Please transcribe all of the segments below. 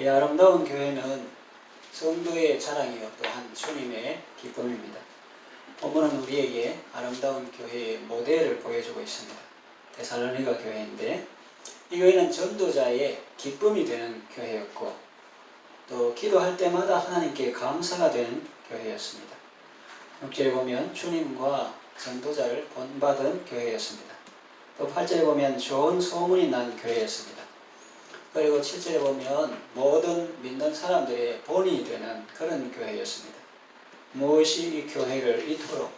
이 아름다운 교회는 성도의 자랑이요 또한 주님의 기쁨입니다. 본문은 우리에게 아름다운 교회의 모델을 보여주고 있습니다. 데살로니가 교회인데 이 교회는 전도자의 기쁨이 되는 교회였고 또 기도할 때마다 하나님께 감사가 되는 교회였습니다. 6절에 보면 주님과 전도자를 본받은 교회였습니다. 또 8절에 보면 좋은 소문이 난 교회였습니다. 그리고 7절에 보면 모든 믿는 사람들의 본이 되는 그런 교회였습니다. 무엇이 이 교회를 이토록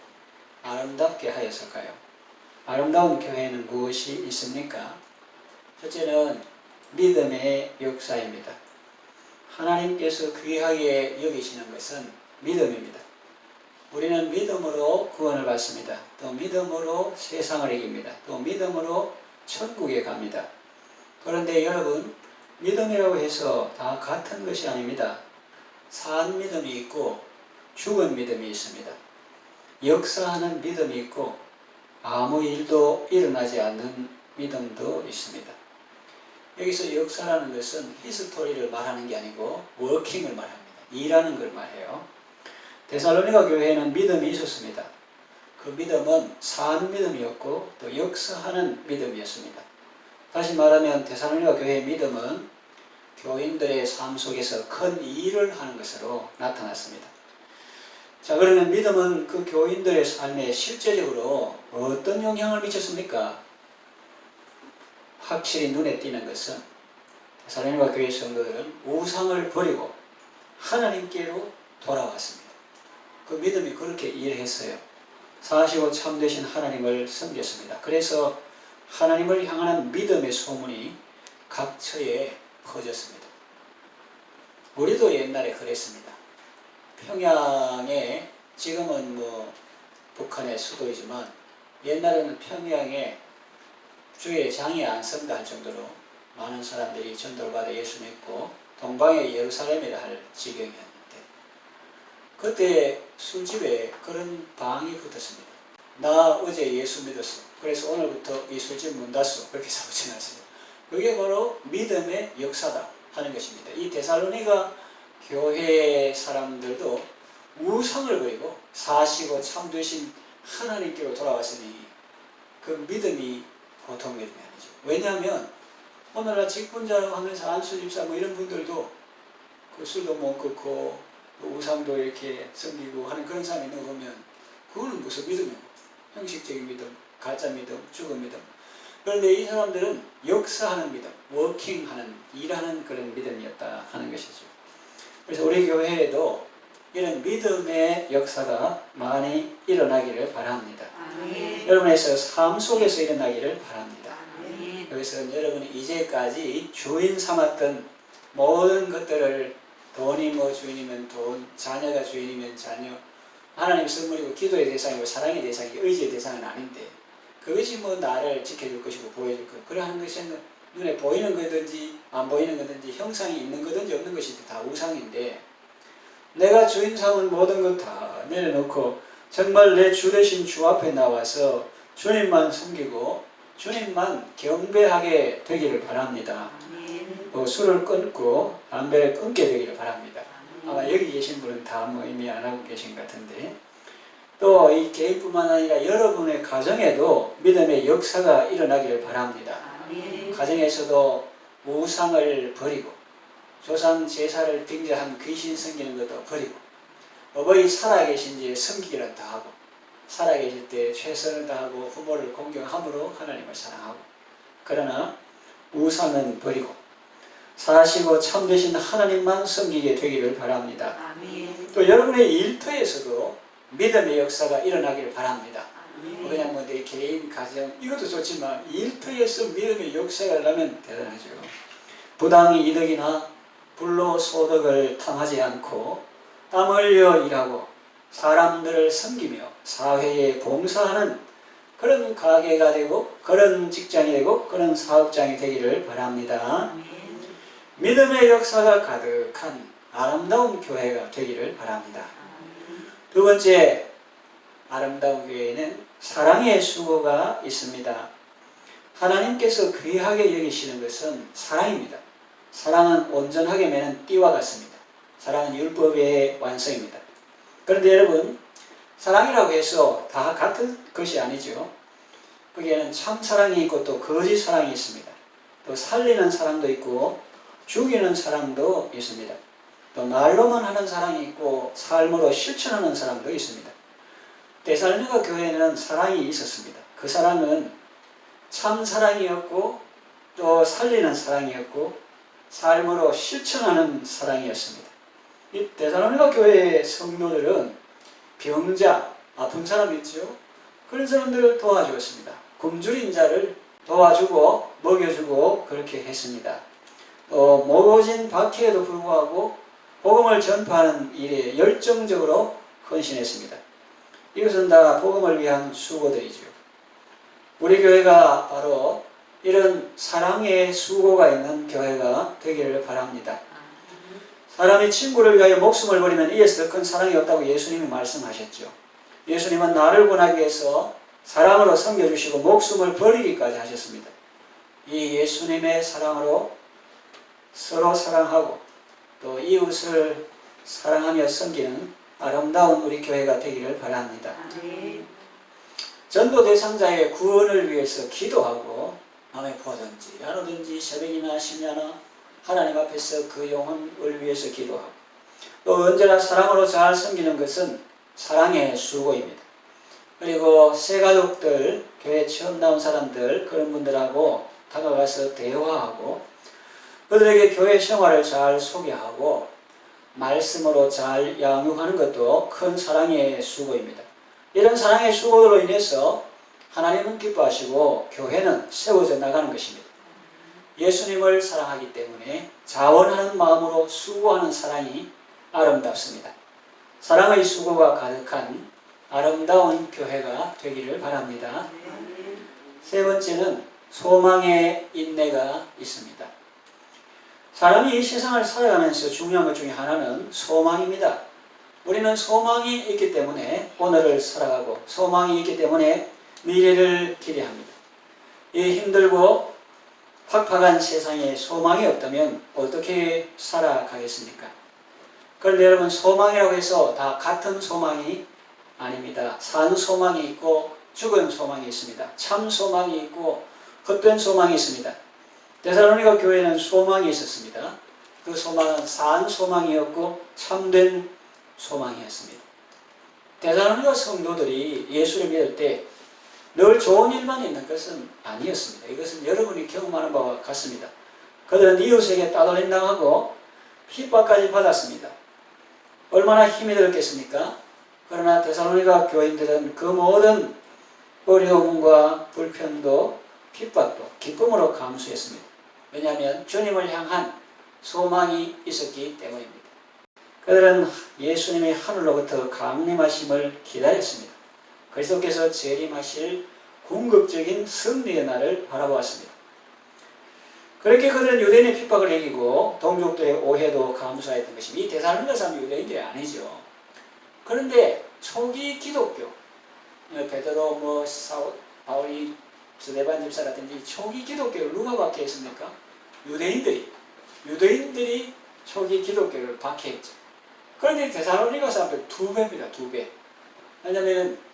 아름답게 하였을까요? 아름다운 교회에는 무엇이 있습니까? 첫째는 믿음의 역사입니다. 하나님께서 귀하게 여기시는 것은 믿음입니다. 우리는 믿음으로 구원을 받습니다. 또 믿음으로 세상을 이깁니다. 또 믿음으로 천국에 갑니다. 그런데 여러분, 믿음이라고 해서 다 같은 것이 아닙니다. 산 믿음이 있고 죽은 믿음이 있습니다. 역사하는 믿음이 있고 아무 일도 일어나지 않는 믿음도 있습니다. 여기서 역사라는 것은 히스토리를 말하는 게 아니고 워킹을 말합니다. 일하는 걸 말해요. 데살로니가 교회에는 믿음이 있었습니다. 그 믿음은 산 믿음이었고 또 역사하는 믿음이었습니다. 다시 말하면 데살로니가 교회의 믿음은 교인들의 삶 속에서 큰 일을 하는 것으로 나타났습니다. 자, 그러면 믿음은 그 교인들의 삶에 실제적으로 어떤 영향을 미쳤습니까? 확실히 눈에 띄는 것은 데살로니가 교회 성도들은 우상을 버리고 하나님께로 돌아왔습니다. 그 믿음이 그렇게 일했어요. 사시고 참되신 하나님을 섬겼습니다. 그래서 하나님을 향하는 믿음의 소문이 각처에 퍼졌습니다. 우리도 옛날에 그랬습니다. 평양에, 지금은 북한의 수도이지만 옛날에는 평양에 주의 장이 안 선다 할 정도로 많은 사람들이 전도를 받아 예수 믿고 동방의 예루살렘이라 할 지경이었는데 그때 술집에 그런 방이 붙었습니다. 나 어제 예수 믿었어. 그래서 오늘부터 이 술집 문 닫소. 그렇게 사고쳐놨습니다. 그게 바로 믿음의 역사다 하는 것입니다. 이 데살로니가 교회 사람들도 우상을 버리고 사시고 참되신 하나님께로 돌아왔으니 그 믿음이 보통 믿음이 아니죠. 왜냐하면 오늘날 직분자라고 하면서 안수집사 이런 분들도 그 술도 못 끊고 우상도 이렇게 섬기고 하는 그런 사람이 있는 거 보면 그거는 무슨 믿음이고 형식적인 믿음, 가짜 믿음, 죽은 믿음. 그런데 이 사람들은 역사하는 믿음, 워킹하는, 일하는 그런 믿음이었다 하는 것이죠. 그래서 우리 교회에도 이런 믿음의 역사가 많이 일어나기를 바랍니다. 여러분의 삶 속에서 일어나기를 바랍니다. 그래서 여러분이 이제까지 주인 삼았던 모든 것들을 돈이 주인이면 돈, 자녀가 주인이면 자녀, 하나님 선물이고 기도의 대상이고 사랑의 대상이고 의지의 대상은 아닌데 그것이 나를 지켜줄 것이고 보여줄 것, 그래 하는 것이 눈에 보이는 거든지 안 보이는 거든지 형상이 있는 거든지 없는 것이 다 우상인데 내가 주인 삼은 모든 것 다 내려놓고 정말 내 주 되신 주 앞에 나와서 주님만 섬기고 주님만 경배하게 되기를 바랍니다. 술을 끊고 담배를 끊게 되기를 바랍니다. 아마 여기 계신 분은 다 이미 안 하고 계신 것 같은데 또 이 개인뿐만 아니라 여러분의 가정에도 믿음의 역사가 일어나기를 바랍니다. 가정에서도 우상을 버리고 조상 제사를 빙자한 귀신 섬기는 것도 버리고 어버이 살아계신지 섬기기를 다하고 살아계실 때 최선을 다하고 부모를 공경함으로 하나님을 사랑하고 그러나 우상은 버리고 사시고 참되신 하나님만 섬기게 되기를 바랍니다. 또 여러분의 일터에서도 믿음의 역사가 일어나기를 바랍니다. 그냥 내 개인 가정 이것도 좋지만 일터에서 믿음의 역사가 일어나면 대단하죠. 부당 이득이나 불로소득을 탐하지 않고 땀 흘려 일하고 사람들을 섬기며 사회에 봉사하는 그런 가게가 되고 그런 직장이 되고 그런 사업장이 되기를 바랍니다. 믿음의 역사가 가득한 아름다운 교회가 되기를 바랍니다. 두 번째, 아름다운 교회에는 사랑의 수고가 있습니다. 하나님께서 귀하게 여기시는 것은 사랑입니다. 사랑은 온전하게 매는 띠와 같습니다. 사랑은 율법의 완성입니다. 그런데 여러분, 사랑이라고 해서 다 같은 것이 아니죠. 거기에는 참 사랑이 있고 또 거짓 사랑이 있습니다. 또 살리는 사랑도 있고 죽이는 사랑도 있습니다. 또 말로만 하는 사랑이 있고 삶으로 실천하는 사랑도 있습니다. 데살로니가 교회에는 사랑이 있었습니다. 그 사랑은 참 사랑이었고 또 살리는 사랑이었고 삶으로 실천하는 사랑이었습니다. 이 데살로니가 교회의 성도들은 병자, 아픈 사람 있죠? 그런 사람들을 도와주었습니다. 굶주린 자를 도와주고 먹여주고 그렇게 했습니다. 또 모진 박해에도 불구하고 복음을 전파하는 일에 열정적으로 헌신했습니다. 이것은 다 복음을 위한 수고들이죠. 우리 교회가 바로 이런 사랑의 수고가 있는 교회가 되기를 바랍니다. 사람이 친구를 위하여 목숨을 버리면 이에서 더 큰 사랑이 없다고 예수님이 말씀하셨죠. 예수님은 나를 구하기 위해서 사랑으로 섬겨주시고 목숨을 버리기까지 하셨습니다. 이 예수님의 사랑으로 서로 사랑하고 또 이웃을 사랑하며 섬기는 아름다운 우리 교회가 되기를 바랍니다. 전도 대상자의 구원을 위해서 기도하고 남의 구하든지 나누든지 새벽이나 심야나 하나님 앞에서 그 영혼을 위해서 기도하고 또 언제나 사랑으로 잘 섬기는 것은 사랑의 수고입니다. 그리고 새가족들, 교회 처음 나온 사람들 그런 분들하고 다가가서 대화하고 그들에게 교회 생활을 잘 소개하고 말씀으로 잘 양육하는 것도 큰 사랑의 수고입니다. 이런 사랑의 수고로 인해서 하나님은 기뻐하시고 교회는 세워져 나가는 것입니다. 예수님을 사랑하기 때문에 자원하는 마음으로 수고하는 사랑이 아름답습니다. 사랑의 수고가 가득한 아름다운 교회가 되기를 바랍니다. 세 번째는 소망의 인내가 있습니다. 사람이 이 세상을 살아가면서 중요한 것 중에 하나는 소망입니다. 우리는 소망이 있기 때문에 오늘을 살아가고 소망이 있기 때문에 미래를 기대합니다. 이 힘들고 팍팍한 세상에 소망이 없다면 어떻게 살아가겠습니까? 그런데 여러분, 소망이라고 해서 다 같은 소망이 아닙니다. 산 소망이 있고 죽은 소망이 있습니다. 참 소망이 있고 헛된 소망이 있습니다. 데살로니가 교회는 소망이 있었습니다. 그 소망은 산 소망이었고 참된 소망이었습니다. 데살로니가 성도들이 예수를 믿을 때 늘 좋은 일만 있는 것은 아니었습니다. 이것은 여러분이 경험하는 바와 같습니다. 그들은 이웃에게 따돌림당하고 핍박까지 받았습니다. 얼마나 힘이 들었겠습니까? 그러나 데살로니가 교인들은 그 모든 어려움과 불편도 핍박도 기쁨으로 감수했습니다. 왜냐하면 주님을 향한 소망이 있었기 때문입니다. 그들은 예수님의 하늘로부터 강림하심을 기다렸습니다. 그리스도께서 재림하실 궁극적인 승리의 날을 바라보았습니다. 그렇게 그들은 유대인의 핍박을 이기고 동족들의 오해도 감수하였던 것입니다. 이 데살로니가 사람 유대인들이 아니죠. 그런데 초기 기독교, 베드로, 바울이, 스데반 집사라든지 초기 기독교를 누가 박해했습니까? 유대인들이 초기 기독교를 박해했죠. 그런데 데살로니가 사람들 2배입니다. 2배. 왜냐하면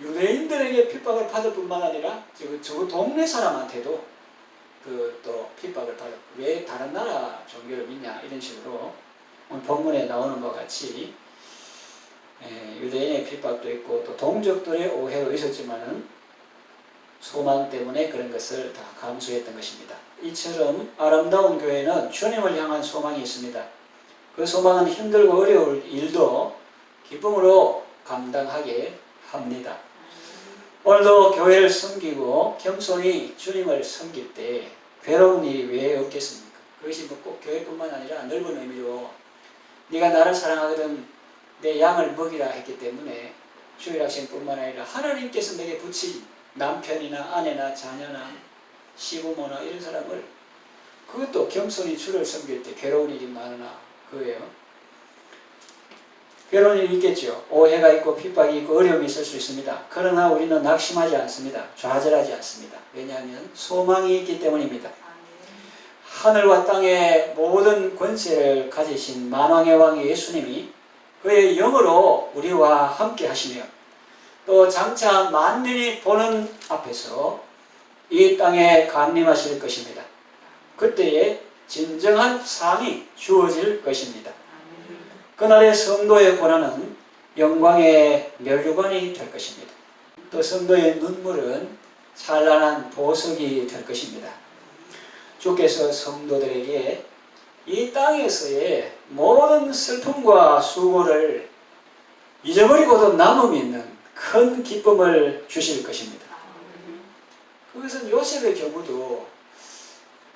유대인들에게 핍박을 받을 뿐만 아니라 저 동네 사람한테도 또 핍박을 받았고, 왜 다른 나라 종교를 믿냐 이런 식으로 오늘 본문에 나오는 것 같이 유대인의 핍박도 있고 또 동족들의 오해도 있었지만은 소망 때문에 그런 것을 다 감수했던 것입니다. 이처럼 아름다운 교회는 주님을 향한 소망이 있습니다. 그 소망은 힘들고 어려울 일도 기쁨으로 감당하게 합니다. 오늘도 교회를 섬기고 겸손히 주님을 섬길 때 괴로운 일이 왜 없겠습니까? 그것이 꼭 교회뿐만 아니라 넓은 의미로 네가 나를 사랑하거든 내 양을 먹이라 했기 때문에 주일학생뿐만 아니라 하나님께서 내게 붙인 남편이나 아내나 자녀나 시부모나 이런 사람을 그것도 겸손히 주를 섬길 때 괴로운 일이 많으나 그거예요. 괴로운 일이 있겠죠. 오해가 있고 핍박이 있고 어려움이 있을 수 있습니다. 그러나 우리는 낙심하지 않습니다. 좌절하지 않습니다. 왜냐하면 소망이 있기 때문입니다. 하늘과 땅의 모든 권세를 가지신 만왕의 왕 예수님이 그의 영으로 우리와 함께 하시며 또 장차 만민이 보는 앞에서 이 땅에 강림하실 것입니다. 그때에 진정한 상이 주어질 것입니다. 그날의 성도의 고난은 영광의 면류관이 될 것입니다. 또 성도의 눈물은 찬란한 보석이 될 것입니다. 주께서 성도들에게 이 땅에서의 모든 슬픔과 수고를 잊어버리고도 남음이 있는 큰 기쁨을 주실 것입니다. 그것은 요셉의 경우도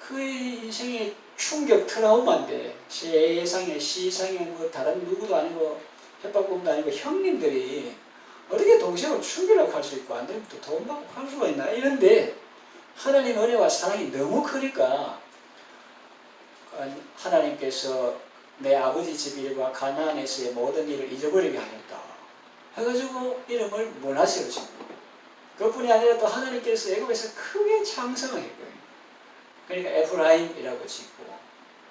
그의 인생의 충격 트라우마인데 세상에 시상에 뭐 다른 누구도 아니고 협박범도 아니고 형님들이 어떻게 동생을 충격할 수 있고 안 되면 또 돈 받고 할 수가 있나 이런데 하나님 은혜와 사랑이 너무 크니까 하나님께서 내 아버지 집 일과 가나안에서의 모든 일을 잊어버리게 하였다 해가지고 이름을 므낫세로 짓고 그뿐이 아니라 또 하나님께서 애굽에서 크게 창성을 했거든요. 그러니까 에프라임이라고 짓고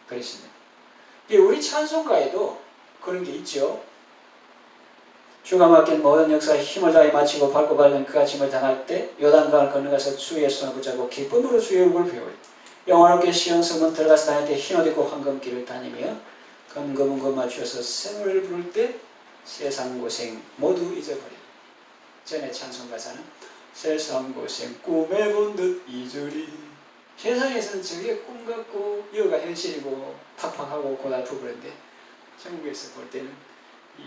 그랬습니다. 우리 찬송가에도 그런 게 있죠. 주가 맡긴 모든 역사에 힘을 다해 마치고 밟고 밟은 그가 짐을 당할 때 요단강을 건너가서 주의 손을 붙잡고 기쁨으로 주의 얼굴을 배우리 영원하게 시온 성문 들어가서 다닐 때 흰옷 입고 황금길을 다니며 금금은금 맞추어서 샘을 부를 때 세상 고생 모두 잊어버리리. 전에 찬송가사는 세상 고생 꿈에 본 듯 잊으리. 세상에서는 저게 꿈 같고 여가 현실이고 팍팍하고 고달프고 그런데 천국에서 볼 때는 이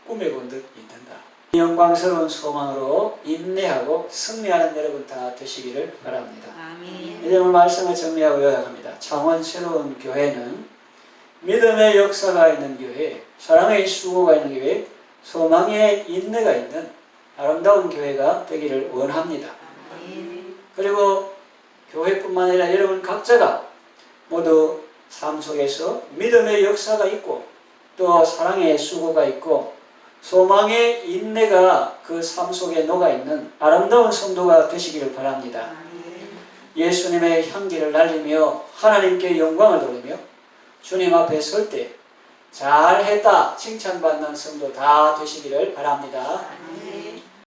꿈에 본 듯 잊는다. 영광스러운 소망으로 인내하고 승리하는 여러분 다 되시기를 바랍니다. 아멘. 이제 오늘 말씀을 정리하고 요약합니다. 창원 새로운 교회는 믿음의 역사가 있는 교회, 사랑의 수고가 있는 교회, 소망의 인내가 있는 아름다운 교회가 되기를 원합니다. 아멘. 그리고 교회뿐만 아니라 여러분 각자가 모두 삶 속에서 믿음의 역사가 있고 또 사랑의 수고가 있고 소망의 인내가 그 삶 속에 녹아있는 아름다운 성도가 되시기를 바랍니다. 아멘. 예수님의 향기를 날리며 하나님께 영광을 돌리며 주님 앞에 설 때 잘했다 칭찬받는 성도 다 되시기를 바랍니다. 아멘.